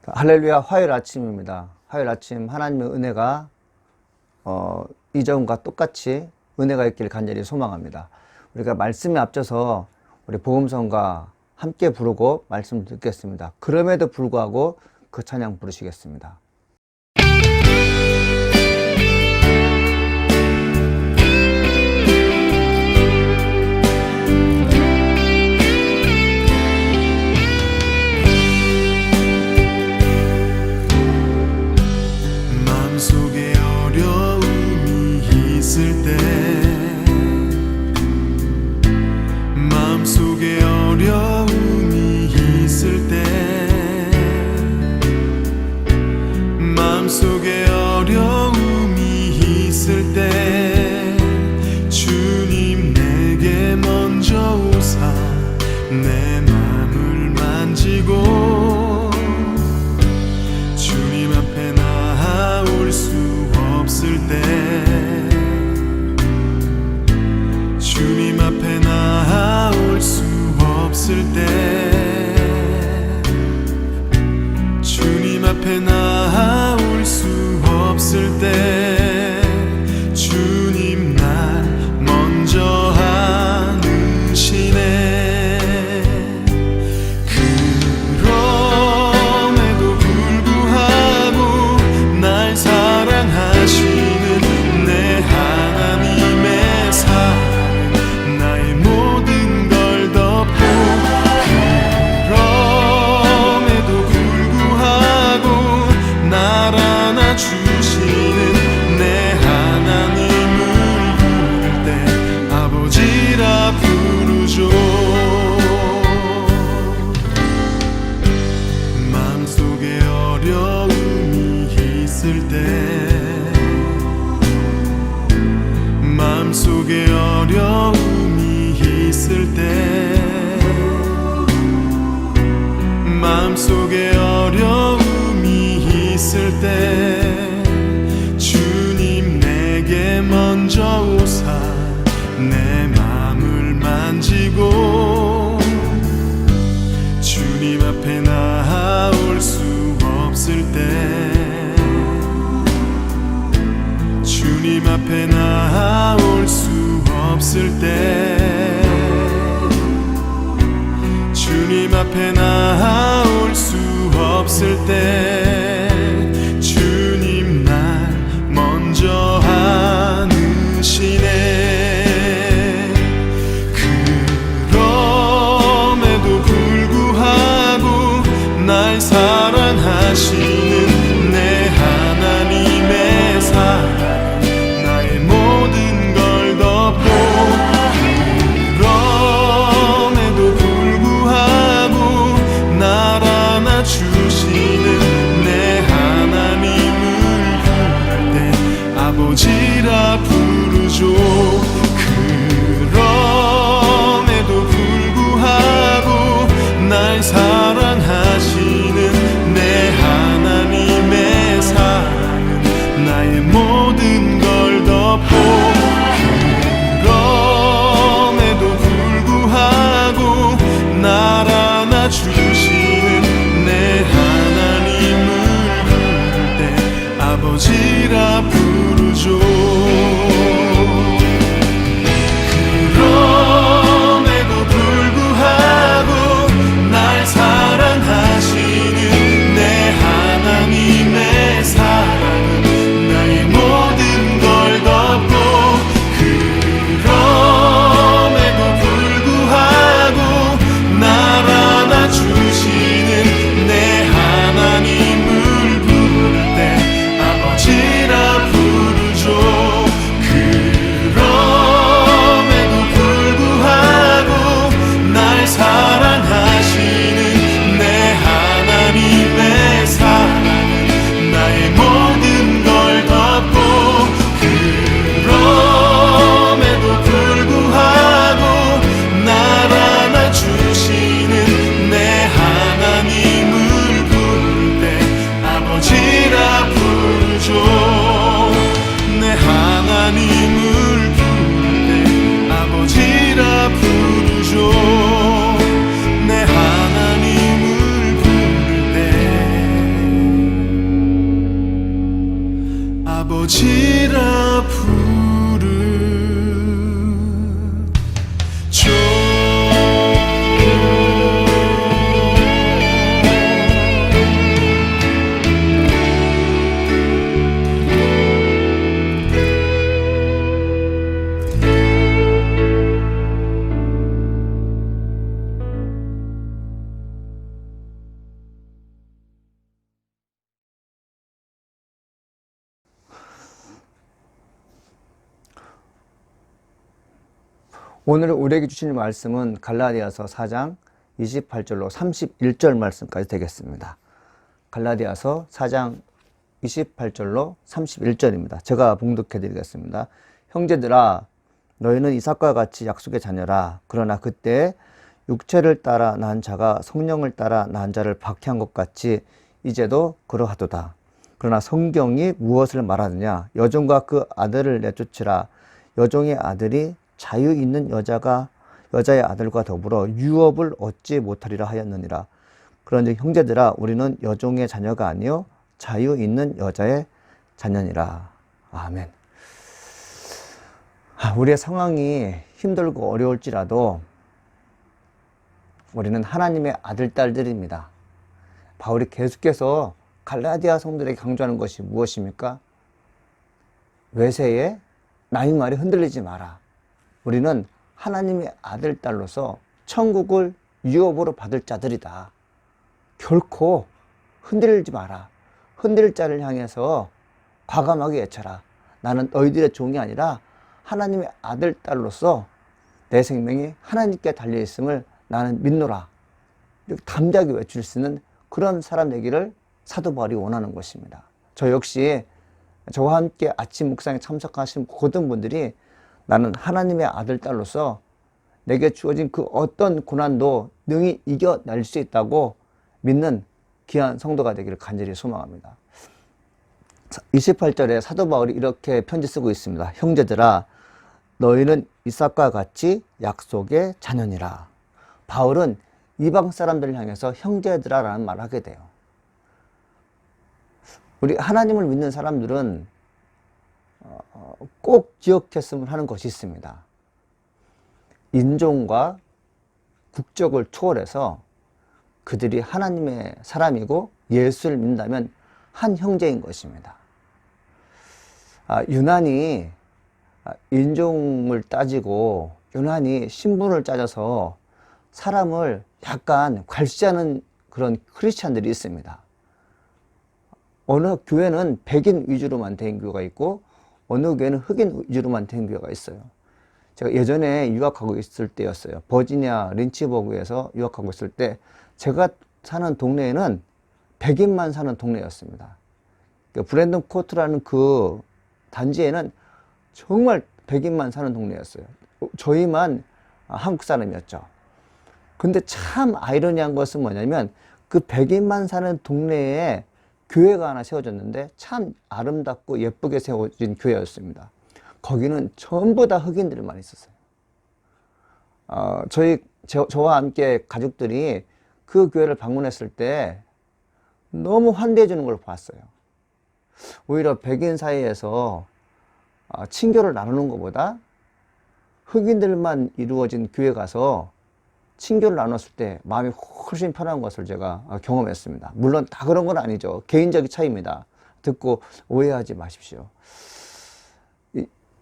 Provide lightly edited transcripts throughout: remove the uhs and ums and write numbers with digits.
할렐루야. 화요일 아침입니다. 화요일 아침 하나님의 은혜가 이전과 똑같이 은혜가 있기를 간절히 소망합니다. 우리가 말씀에 앞서서 우리 복음성과 함께 부르고 말씀 듣겠습니다. 그럼에도 불구하고 그 찬양 부르시겠습니다. 마음속에 어려움이 있을 때, 마음속에 어려움이 있을 때, 마음속에 어려움이 있을 때, 주님 내게 먼저 오사 내 마음을 만지고 주님 앞에 나올 수 없을 때, 주님 앞에 나올 수 없을 때, 주님 앞에 나올 수 없을 때, 주님 날 먼저 아시네. 그럼에도 불구하고 날 사랑하시는 내 하나님의 사랑, 나의 모든 걸 덮고, 그럼에도 불구하고 날 안아주시는 내 하나님을 부를 때 아버지라 부르죠. 마음속에 어려움이 있을 때, 마음속에 어려움이 있을 때, 마음속에 어려움이 있을 때, 주님 내게 먼저 오사 내 마음을 만지고 주님 앞에 나올 수 없을 때, 주님 앞에 나올 수 없을 때, 주님 앞에 나올 수 없을 때, 주님 날 먼저 아시네. 그럼에도 불구하고 날 사랑하시는 내 하나님의 사랑, 나의 모든 걸 덮고, 그럼에도 불구하고 날 안아주시는 내 하나님을 부를 때 아버지라 부르죠. 그럼에도 불구하고 날 사랑하시는 내 하나님의 사랑은 나의 모든 걸 덮고, 그럼에도 불구하고 날 안아주시는 내 하나님을 부를 때 아버지라 부르죠. 그럼에도 불구하고 날 사랑하시는 내 하나님의 사랑은 나의 모든 걸 덮고, 그럼에도 불구하고 날 안아주시는 내 하나님을 부를 때 아버지라 부르죠. 오늘 우리에게 주신 말씀은 갈라디아서 4장 28절로 31절 말씀까지 되겠습니다. 갈라디아서 4장 28절로 31절입니다. 제가 봉독해 드리겠습니다. 형제들아, 너희는 이삭과 같이 약속의 자녀라. 그러나 그때 육체를 따라 난 자가 성령을 따라 난 자를 박해한 것 같이 이제도 그러하도다. 그러나 성경이 무엇을 말하느냐? 여종과 그 아들을 내쫓으라. 여종의 아들이 자유 있는 여자의 아들과 더불어 유업을 얻지 못하리라 하였느니라. 그런즉 형제들아, 우리는 여종의 자녀가 아니요 자유 있는 여자의 자녀니라. 아멘. 우리의 상황이 힘들고 어려울지라도 우리는 하나님의 아들, 딸들입니다. 바울이 계속해서 갈라디아 성도들에게 강조하는 것이 무엇입니까? 외세에 나의 말이 흔들리지 마라. 우리는 하나님의 아들, 딸로서 천국을 유업으로 받을 자들이다. 결코 흔들리지 마라. 흔들 자를 향해서 과감하게 외쳐라. 나는 너희들의 종이 아니라 하나님의 아들, 딸로서 내 생명이 하나님께 달려있음을 나는 믿노라. 이렇게 담대하게 외칠 수 있는 그런 사람 되기를 사도 바울이 원하는 것입니다. 저 역시 저와 함께 아침 묵상에 참석하신 모든 분들이 나는 하나님의 아들, 딸로서 내게 주어진 그 어떤 고난도 능히 이겨낼 수 있다고 믿는 귀한 성도가 되기를 간절히 소망합니다. 28절에 사도 바울이 이렇게 편지 쓰고 있습니다. 형제들아, 너희는 이삭과 같이 약속의 자녀니라. 바울은 이방 사람들을 향해서 형제들아라는 말을 하게 돼요. 우리 하나님을 믿는 사람들은 꼭 기억했으면 하는 것이 있습니다. 인종과 국적을 초월해서 그들이 하나님의 사람이고 예수를 믿는다면 한 형제인 것입니다. 유난히 인종을 따지고 유난히 신분을 따져서 사람을 약간 괄시하는 그런 크리스찬들이 있습니다. 어느 교회는 백인 위주로만 된 교회가 있고 어느 교회는 흑인 위주로만 된 교회가 있어요. 제가 예전에 유학하고 있을 때였어요. 버지니아 린치버그에서 유학하고 있을 때 제가 사는 동네에는 백인만 사는 동네였습니다. 브랜든 코트라는 그 단지에는 정말 백인만 사는 동네였어요. 저희만 한국 사람이었죠. 근데 참 아이러니한 것은 뭐냐면 그 백인만 사는 동네에 교회가 하나 세워졌는데 참 아름답고 예쁘게 세워진 교회였습니다. 거기는 전부 다 흑인들만 있었어요. 저와 함께 가족들이 그 교회를 방문했을 때 너무 환대해 주는 걸 봤어요. 오히려 백인 사이에서 친교를 나누는 것보다 흑인들만 이루어진 교회 가서 친교를 나눴을 때 마음이 훨씬 편한 것을 제가 경험했습니다. 물론 다 그런 건 아니죠. 개인적인 차이입니다. 듣고 오해하지 마십시오.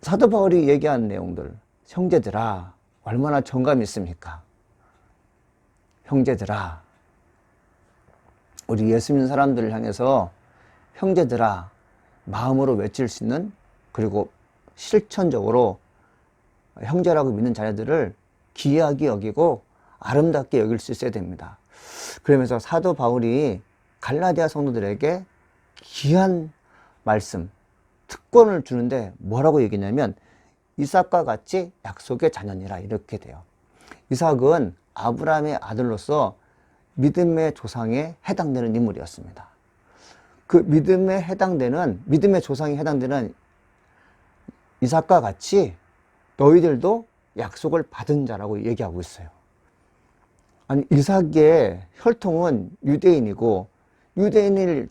사도 바울이 얘기한 내용들, 형제들아, 얼마나 정감이 있습니까? 형제들아, 우리 예수 믿는 사람들을 향해서 형제들아 마음으로 외칠 수 있는, 그리고 실천적으로 형제라고 믿는 자녀들을 귀하게 여기고 아름답게 여길 수 있어야 됩니다. 그러면서 사도 바울이 갈라디아 성도들에게 귀한 말씀, 특권을 주는데 뭐라고 얘기냐면 이삭과 같이 약속의 자녀니라 이렇게 돼요. 이삭은 아브라함의 아들로서 믿음의 조상에 해당되는 인물이었습니다. 그 믿음의 조상에 해당되는 이삭과 같이 너희들도 약속을 받은 자라고 얘기하고 있어요. 아니, 이삭의 혈통은 유대인이고 유대인이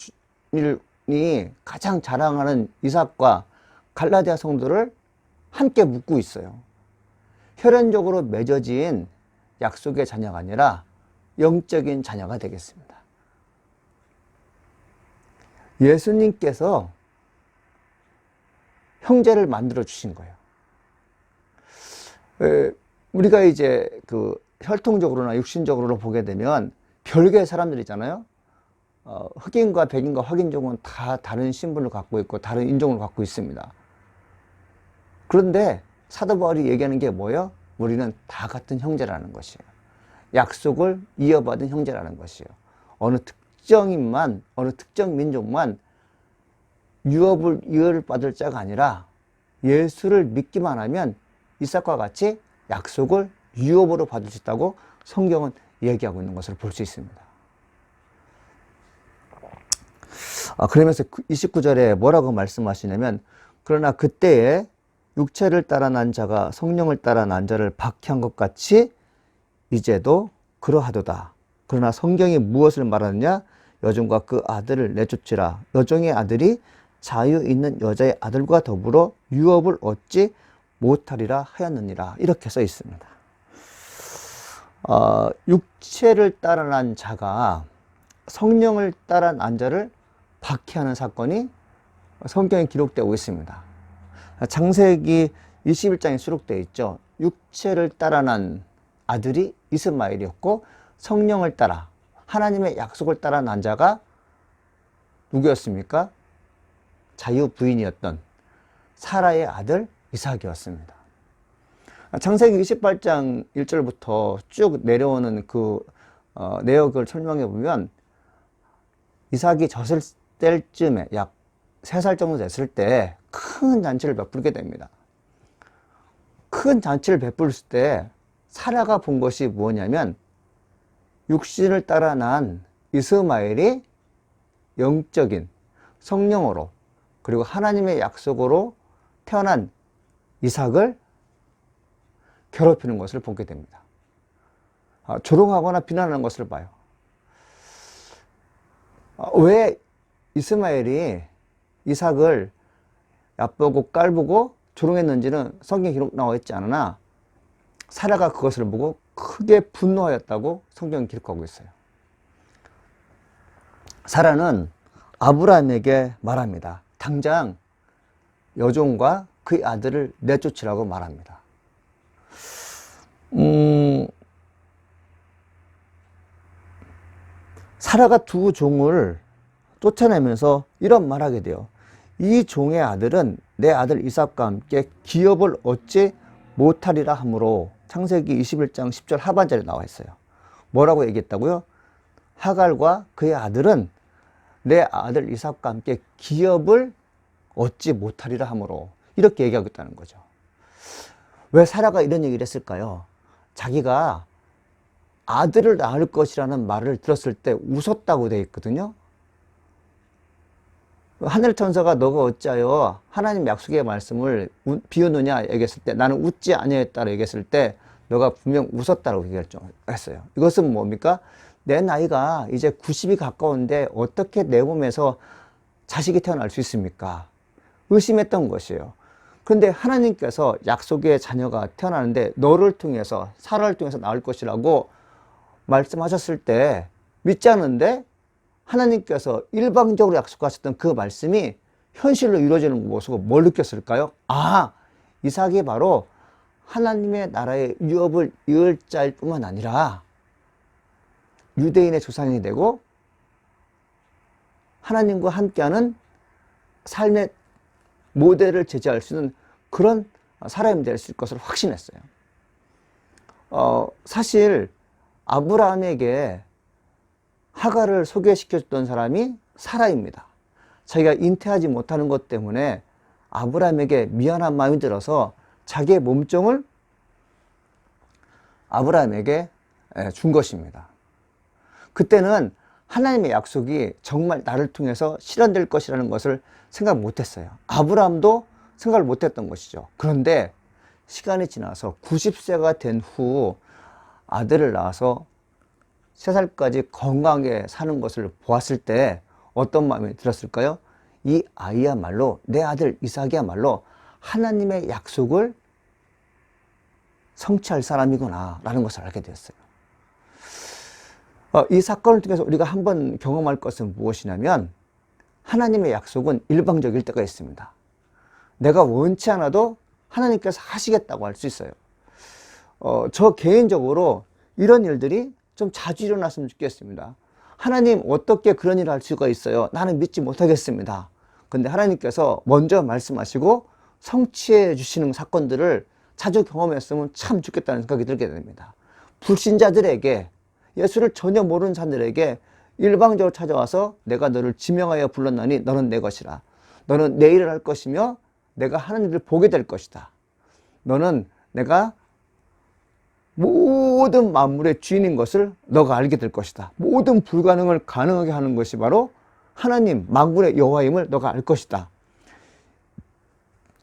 가장 자랑하는 이삭과 갈라디아 성도를 함께 묶고 있어요. 혈연적으로 맺어진 약속의 자녀가 아니라 영적인 자녀가 되겠습니다. 예수님께서 형제를 만들어 주신 거예요. 우리가 이제 그 혈통적으로나 육신적으로 보게 되면 별개의 사람들이잖아요. 흑인과 백인과 화인종은 다 다른 신분을 갖고 있고 다른 인종을 갖고 있습니다. 그런데 사도 바울이 얘기하는 게 뭐예요? 우리는 다 같은 형제라는 것이에요. 약속을 이어받은 형제라는 것이에요. 어느 특정인만, 어느 특정 민족만 유업을 이어받을 자가 아니라 예수를 믿기만 하면 이삭과 같이 약속을 유업으로 받을 수 있다고 성경은 얘기하고 있는 것을 볼 수 있습니다. 그러면서 29절에 뭐라고 말씀하시냐면, 그러나 그때에 육체를 따라 난 자가 성령을 따라 난 자를 박해한 것 같이 이제도 그러하도다. 그러나 성경이 무엇을 말하느냐? 여종과 그 아들을 내쫓으라. 여종의 아들이 자유 있는 여자의 아들과 더불어 유업을 얻지 못하리라 하였느니라. 이렇게 써 있습니다. 육체를 따라 난 자가 성령을 따라 난 자를 박해하는 사건이 성경에 기록되고 있습니다. 창세기 21장에 수록되어 있죠. 육체를 따라 난 아들이 이스마엘이었고, 성령을 따라 하나님의 약속을 따라 난 자가 누구였습니까? 자유 부인이었던 사라의 아들 이삭이었습니다. 창세기 28장 1절부터 쭉 내려오는 그 내역을 설명해 보면, 이삭이 젖을 뗄 쯤에 약 3살 정도 됐을 때 큰 잔치를 베풀게 됩니다. 큰 잔치를 베풀었을 때 사라가 본 것이 뭐냐면, 육신을 따라 난 이스마엘이 영적인 성령으로, 그리고 하나님의 약속으로 태어난 이삭을 괴롭히는 것을 보게 됩니다. 조롱하거나 비난하는 것을 봐요. 왜 이스마엘이 이삭을 얕보고 깔보고 조롱했는지는 성경에 기록 나와 있지 않으나, 사라가 그것을 보고 크게 분노하였다고 성경은 기록하고 있어요. 사라는 아브라함에게 말합니다. 당장 여종과 그의 아들을 내쫓으라고 말합니다. 사라가 두 종을 쫓아내면서 이런 말하게 돼요. 이 종의 아들은 내 아들 이삭과 함께 기업을 얻지 못하리라 하므로, 창세기 21장 10절 하반절에 나와 있어요. 뭐라고 얘기했다고요? 하갈과 그의 아들은 내 아들 이삭과 함께 기업을 얻지 못하리라 하므로, 이렇게 얘기하고 있다는 거죠. 왜 사라가 이런 얘기를 했을까요? 자기가 아들을 낳을 것이라는 말을 들었을 때 웃었다고 되어 있거든요. 하늘 천사가 너가 어찌하여 하나님 약속의 말씀을 비웃느냐 얘기했을 때, 나는 웃지 아니했다고 얘기했을 때 너가 분명 웃었다고 얘기했어요. 이것은 뭡니까? 내 나이가 이제 90이 가까운데 어떻게 내 몸에서 자식이 태어날 수 있습니까? 의심했던 것이에요. 그런데 하나님께서 약속의 자녀가 태어나는데 너를 통해서, 사라를 통해서 나올 것이라고 말씀하셨을 때 믿지 않는데, 하나님께서 일방적으로 약속하셨던 그 말씀이 현실로 이루어지는 모습을 뭘 느꼈을까요? 이삭이 바로 하나님의 나라의 유업을 이을 자일 뿐만 아니라 유대인의 조상이 되고 하나님과 함께하는 삶의 모델을 제시할 수 있는 그런 사람이 될 수 있을 것을 확신했어요. 사실 아브라함에게 하갈을 소개시켜줬던 사람이 사라입니다. 자기가 잉태하지 못하는 것 때문에 아브라함에게 미안한 마음이 들어서 자기의 몸종을 아브라함에게 준 것입니다. 그때는 하나님의 약속이 정말 나를 통해서 실현될 것이라는 것을 생각 못했어요. 아브라함도 생각을 못했던 것이죠. 그런데 시간이 지나서 90세가 된 후 아들을 낳아서 3살까지 건강하게 사는 것을 보았을 때 어떤 마음이 들었을까요? 이 아이야말로, 내 아들 이삭이야말로 하나님의 약속을 성취할 사람이구나 라는 것을 알게 되었어요. 이 사건을 통해서 우리가 한번 경험할 것은 무엇이냐면, 하나님의 약속은 일방적일 때가 있습니다. 내가 원치 않아도 하나님께서 하시겠다고 할 수 있어요. 저 개인적으로 이런 일들이 좀 자주 일어났으면 좋겠습니다. 하나님, 어떻게 그런 일을 할 수가 있어요? 나는 믿지 못하겠습니다. 근데 하나님께서 먼저 말씀하시고 성취해 주시는 사건들을 자주 경험했으면 참 좋겠다는 생각이 들게 됩니다. 불신자들에게, 예수를 전혀 모르는 사람들에게 일방적으로 찾아와서 내가 너를 지명하여 불렀나니 너는 내 것이라. 너는 내 일을 할 것이며 내가 하는 일을 보게 될 것이다. 너는 내가 모든 만물의 주인인 것을 너가 알게 될 것이다. 모든 불가능을 가능하게 하는 것이 바로 하나님 만군의 여호와임을 너가 알 것이다.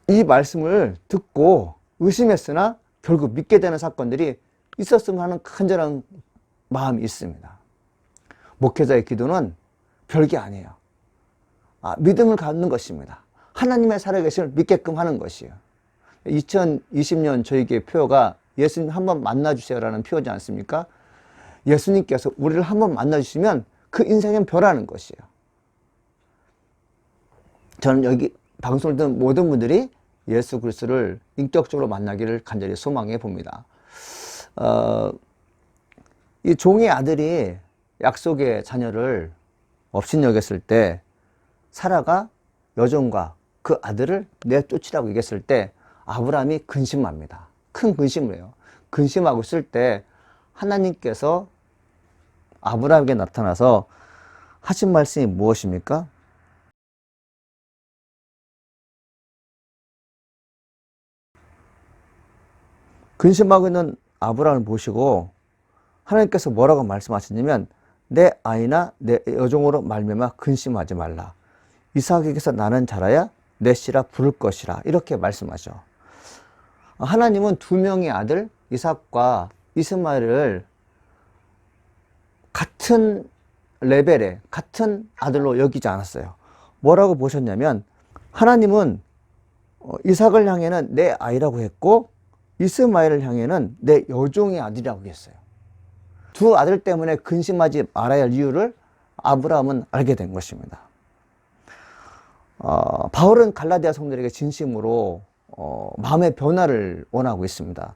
이 말씀을 듣고 의심했으나 결국 믿게 되는 사건들이 있었으면 하는 간절한 마음이 있습니다. 목회자의 기도는 별게 아니에요. 믿음을 갖는 것입니다. 하나님의 살아계심을 믿게끔 하는 것이에요. 2020년 저에게 표어가 예수님 한번 만나주세요라는 표어지 않습니까? 예수님께서 우리를 한번 만나주시면 그 인생은 변하는 것이에요. 저는 여기 방송을 듣는 모든 분들이 예수 그리스도를 인격적으로 만나기를 간절히 소망해 봅니다. 이 종의 아들이 약속의 자녀를 업신여겼을 때 사라가 여종과 그 아들을 내쫓으라고 얘기했을 때 아브라함이 근심합니다. 큰 근심을 해요. 근심하고 있을 때 하나님께서 아브라함에게 나타나서 하신 말씀이 무엇입니까? 근심하고 있는 아브라함을 보시고 하나님께서 뭐라고 말씀하셨냐면 내 아이나 내 여종으로 말미암아 근심하지 말라. 이삭에게서 나는 자라야 내 씨라 부를 것이라. 이렇게 말씀하죠. 하나님은 두 명의 아들 이삭과 이스마엘을 같은 레벨에 같은 아들로 여기지 않았어요. 뭐라고 보셨냐면 하나님은 이삭을 향해는 내 아이라고 했고 이스마엘을 향해는 내 여종의 아들이라고 했어요. 두 아들 때문에 근심하지 말아야 할 이유를 아브라함은 알게 된 것입니다. 바울은 갈라디아 성도들에게 진심으로 마음의 변화를 원하고 있습니다.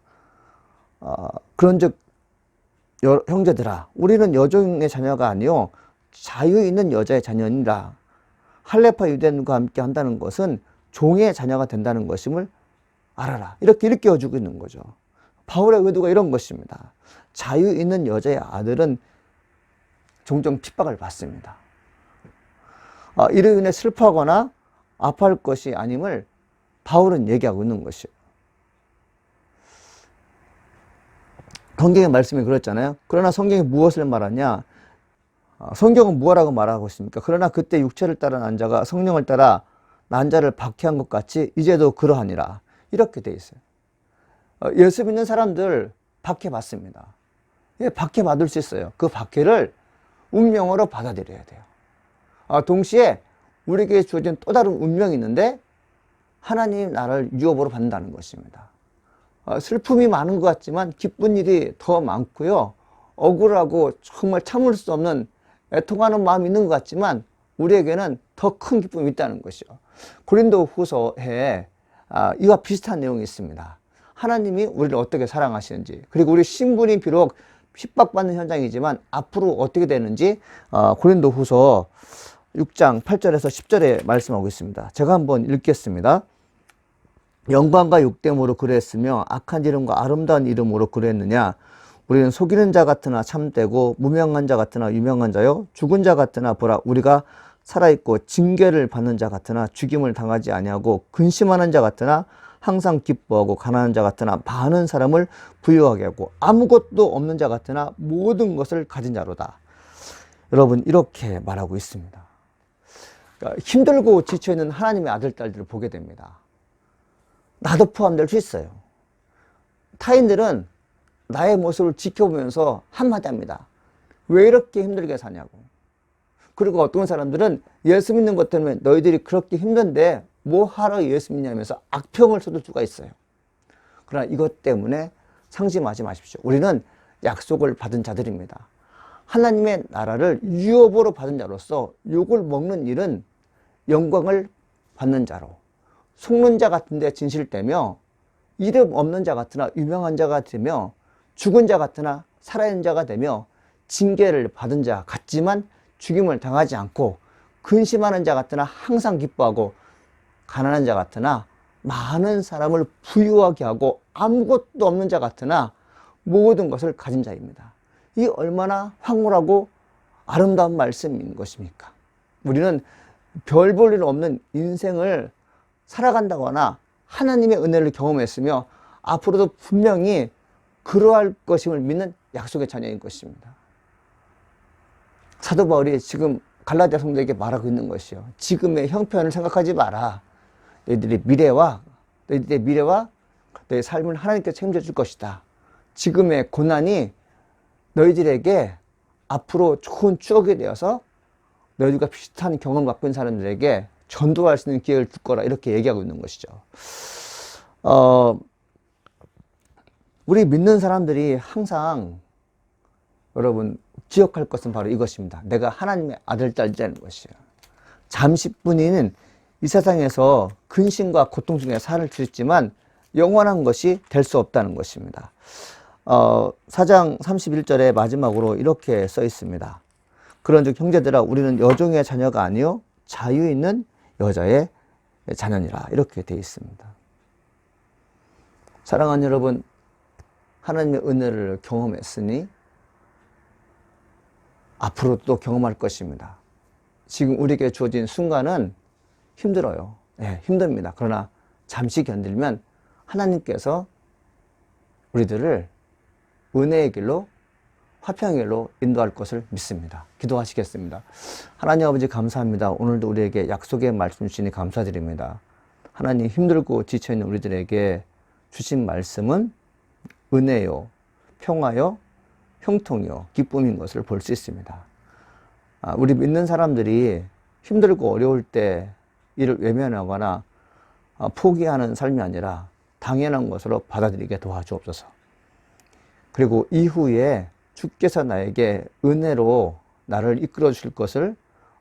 그런즉 형제들아, 우리는 여종의 자녀가 아니요 자유 있는 여자의 자녀니라. 할례파 유대인과 함께 한다는 것은 종의 자녀가 된다는 것임을 알아라. 이렇게 일깨워주고 있는 거죠. 바울의 의도가 이런 것입니다. 자유 있는 여자의 아들은 종종 핍박을 받습니다. 이로 인해 슬퍼하거나 아파할 것이 아님을 바울은 얘기하고 있는 것이에요. 성경의 말씀이 그렇잖아요. 그러나 성경이 무엇을 말하냐? 성경은 무엇라고 말하고 있습니까? 그러나 그때 육체를 따라 난 자가 성령을 따라 난 자를 박해한 것 같이 이제도 그러하니라. 이렇게 돼 있어요. 예수 믿는 사람들 박해받습니다. 예, 박해받을 수 있어요. 그 박해를 운명으로 받아들여야 돼요. 동시에 우리에게 주어진 또 다른 운명이 있는데 하나님 나라를 유업으로 받는다는 것입니다. 슬픔이 많은 것 같지만 기쁜 일이 더 많고요. 억울하고 정말 참을 수 없는 애통하는 마음이 있는 것 같지만 우리에게는 더 큰 기쁨이 있다는 것이요. 고린도 후서에 이와 비슷한 내용이 있습니다. 하나님이 우리를 어떻게 사랑하시는지, 그리고 우리 신분이 비록 핍박받는 현장이지만 앞으로 어떻게 되는지 고린도 후서 6장 8절에서 10절에 말씀하고 있습니다. 제가 한번 읽겠습니다. 영광과 욕됨으로 그랬으며 악한 이름과 아름다운 이름으로 그랬느냐? 우리는 속이는 자 같으나 참되고 무명한 자 같으나 유명한 자요 죽은 자 같으나 보라 우리가 살아있고 징계를 받는 자 같으나 죽임을 당하지 아니하고 근심하는 자 같으나 항상 기뻐하고 가난한 자 같으나 많은 사람을 부유하게 하고 아무것도 없는 자 같으나 모든 것을 가진 자로다. 여러분 이렇게 말하고 있습니다. 그러니까 힘들고 지쳐있는 하나님의 아들, 딸들을 보게 됩니다. 나도 포함될 수 있어요. 타인들은 나의 모습을 지켜보면서 한마디 합니다. 왜 이렇게 힘들게 사냐고. 그리고 어떤 사람들은 예수 믿는 것 때문에 너희들이 그렇게 힘든데 뭐 하러 예수 믿냐면서 악평을 쏟을 수가 있어요. 그러나 이것 때문에 상심하지 마십시오. 우리는 약속을 받은 자들입니다. 하나님의 나라를 유업으로 받은 자로서 욕을 먹는 일은 영광을 받는 자로, 속는 자 같은데 진실되며 이름 없는 자 같으나 유명한 자가 되며 죽은 자 같으나 살아있는 자가 되며 징계를 받은 자 같지만 죽임을 당하지 않고 근심하는 자 같으나 항상 기뻐하고 가난한 자 같으나 많은 사람을 부유하게 하고 아무것도 없는 자 같으나 모든 것을 가진 자입니다. 이 얼마나 황홀하고 아름다운 말씀인 것입니까? 우리는 별 볼 일 없는 인생을 살아간다거나 하나님의 은혜를 경험했으며 앞으로도 분명히 그러할 것임을 믿는 약속의 자녀인 것입니다. 사도 바울이 지금 갈라디아 성도에게 말하고 있는 것이요, 지금의 형편을 생각하지 마라. 너희들의 미래와 너희 삶을 하나님께서 책임져 줄 것이다. 지금의 고난이 너희들에게 앞으로 좋은 추억이 되어서 너희들과 비슷한 경험을 갖고 있는 사람들에게 전도할 수 있는 기회를 줄 거라, 이렇게 얘기하고 있는 것이죠. 우리 믿는 사람들이 항상 여러분 기억할 것은 바로 이것입니다. 내가 하나님의 아들, 딸이라는 것이에요. 잠시뿐인 이 세상에서 근심과 고통 중에 살을 주었지만 영원한 것이 될 수 없다는 것입니다. 4장 31절의 마지막으로 이렇게 써 있습니다. 그런즉 형제들아, 우리는 여종의 자녀가 아니요 자유 있는 여자의 자녀니라, 이렇게 되어 있습니다. 사랑하는 여러분, 하나님의 은혜를 경험했으니 앞으로도 또 경험할 것입니다. 지금 우리에게 주어진 순간은 힘들어요. 네, 힘듭니다. 그러나 잠시 견딜면 하나님께서 우리들을 은혜의 길로, 화평의 길로 인도할 것을 믿습니다. 기도하시겠습니다. 하나님 아버지, 감사합니다. 오늘도 우리에게 약속의 말씀 주시니 감사드립니다. 하나님, 힘들고 지쳐있는 우리들에게 주신 말씀은 은혜요, 평화요, 형통이요, 기쁨인 것을 볼 수 있습니다. 우리 믿는 사람들이 힘들고 어려울 때 이를 외면하거나 포기하는 삶이 아니라 당연한 것으로 받아들이게 도와주옵소서. 그리고 이후에 주께서 나에게 은혜로 나를 이끌어 주실 것을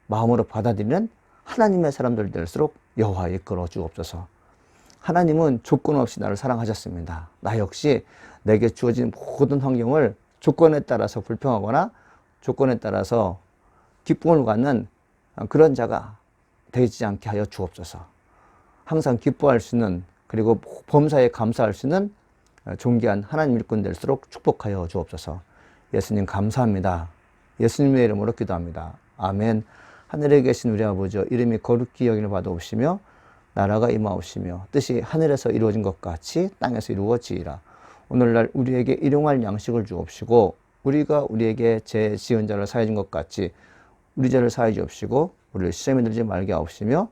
마음으로 받아들이는 하나님의 사람들 될수록 여호와에 이끌어 주옵소서. 하나님은 조건 없이 나를 사랑하셨습니다. 나 역시 내게 주어진 모든 환경을 조건에 따라서 불평하거나 조건에 따라서 기쁨을 갖는 그런 자가 되지 않게 하여 주옵소서. 항상 기뻐할 수 있는, 그리고 범사에 감사할 수 있는 존귀한 하나님 일꾼 될수록 축복하여 주옵소서. 예수님 감사합니다. 예수님의 이름으로 기도합니다. 아멘. 하늘에 계신 우리 아버지여, 이름이 거룩히 여김을 받아오시며 나라가 임하옵시며 뜻이 하늘에서 이루어진 것 같이 땅에서 이루어지이라. 오늘날 우리에게 일용할 양식을 주옵시고 우리가 우리에게 죄 지은 자를 사하여 준 것 같이 우리 죄를 사하여 주옵시고 우리를 시험에 들지 말게 하옵시며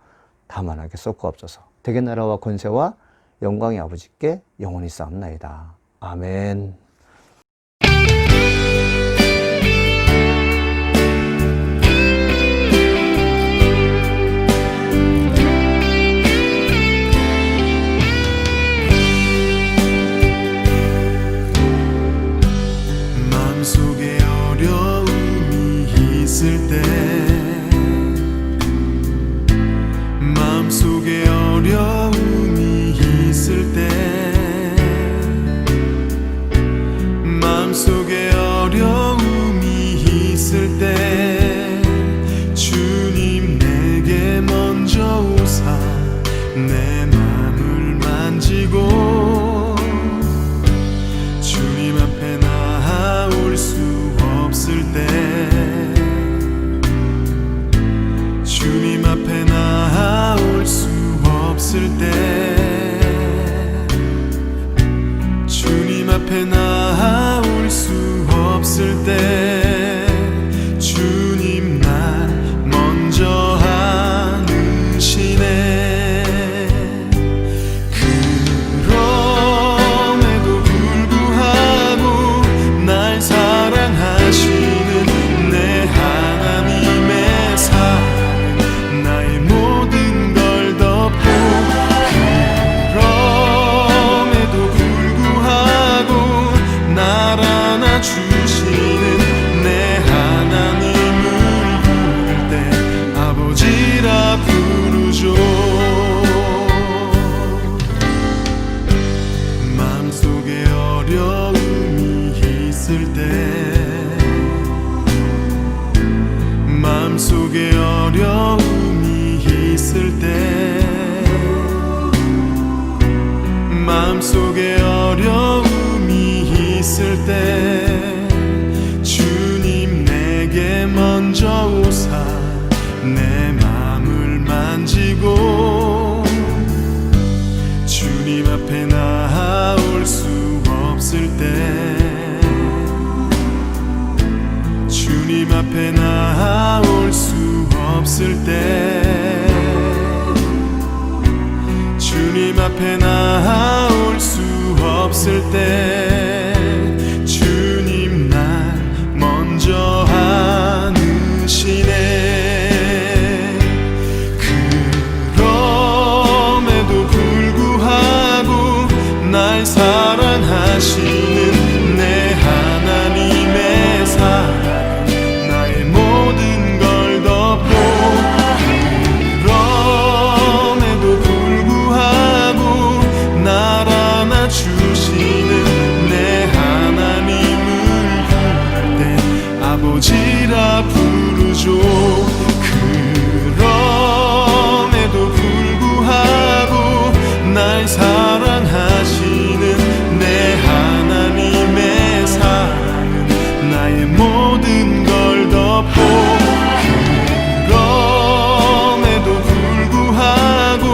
다만 하게 쏟고옵소서. 대개 나라와 권세와 영광의 아버지께 영원히 쌓옵나이다. 아멘. 마음속에 어려움이 있을 때, 마음속에 어려움이 있을 때, 마음속에 어려움이 있을 때 주님 내게 먼저 오사 내 마음을 만지고 주님 앞에 나올 수 없을 때, 주님 앞에 나올 수 없을 때, 주님 앞에 나올 수 없을 때 주님 날 먼저 안으시네. 그럼에도 불구하고 날 사랑하시는 내 하나님의 사랑은 나의 모든 걸 덮고, 그럼에도 불구하고 날 안아주시는 내 하나님을 부를 때 아버지라 부르죠. 마음속에 어려움이 있을 때, 마음속에 어려움이 있을 때, 마음속에 어려움이 먼저 오사 내 맘을 만지고 주님 앞에 나올 수 없을 때 주님 앞에 나올 수 없을 때 주님 앞에 나올 수 없을 때 주님 날 먼저 안으시네. 그럼에도 불구하고 날 사랑하시는 내 하나님의 사랑 나의 모든 걸 덮고 그럼에도 불구하고 날 안아주시는 내 하나님을 부를 때 아버지라 부르죠. 그럼에도 불구하고 날 사랑하시는 내 하나님의 사랑은 나의 모든 걸 덮고 그럼에도 불구하고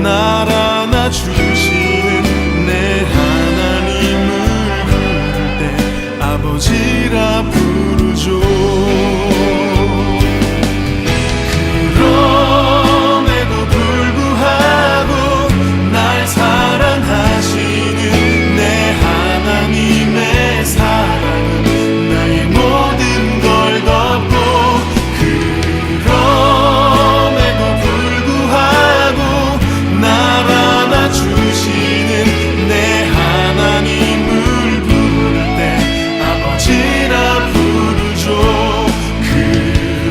날 안아주시는 내 하나님을 부를 때 아버지라 부르죠. 그럼에도 불구하고 날 사랑하시는 내 하나님의 사랑은 나의 모든 걸 덮고 그럼에도 불구하고 날 안아주시는 내 하나님을 부를 때 아버지라 부르죠.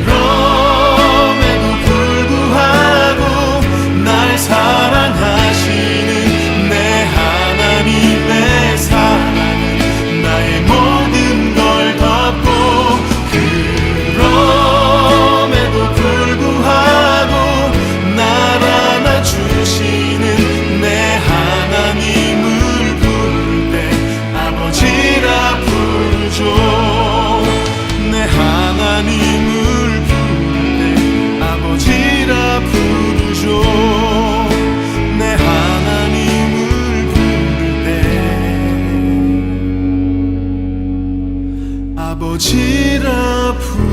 그럼에도 불구하고 날 사랑하시는 내 하나님의 사랑은 나의 모든 걸 덮고 그럼에도 불구하고 날 안아주시는 내 하나님을 부를 때 아버지라 부르죠. 내 하나님을 부를 때 아버지라 부르죠. 내 하나님을 부를 때 아버지라 부르죠.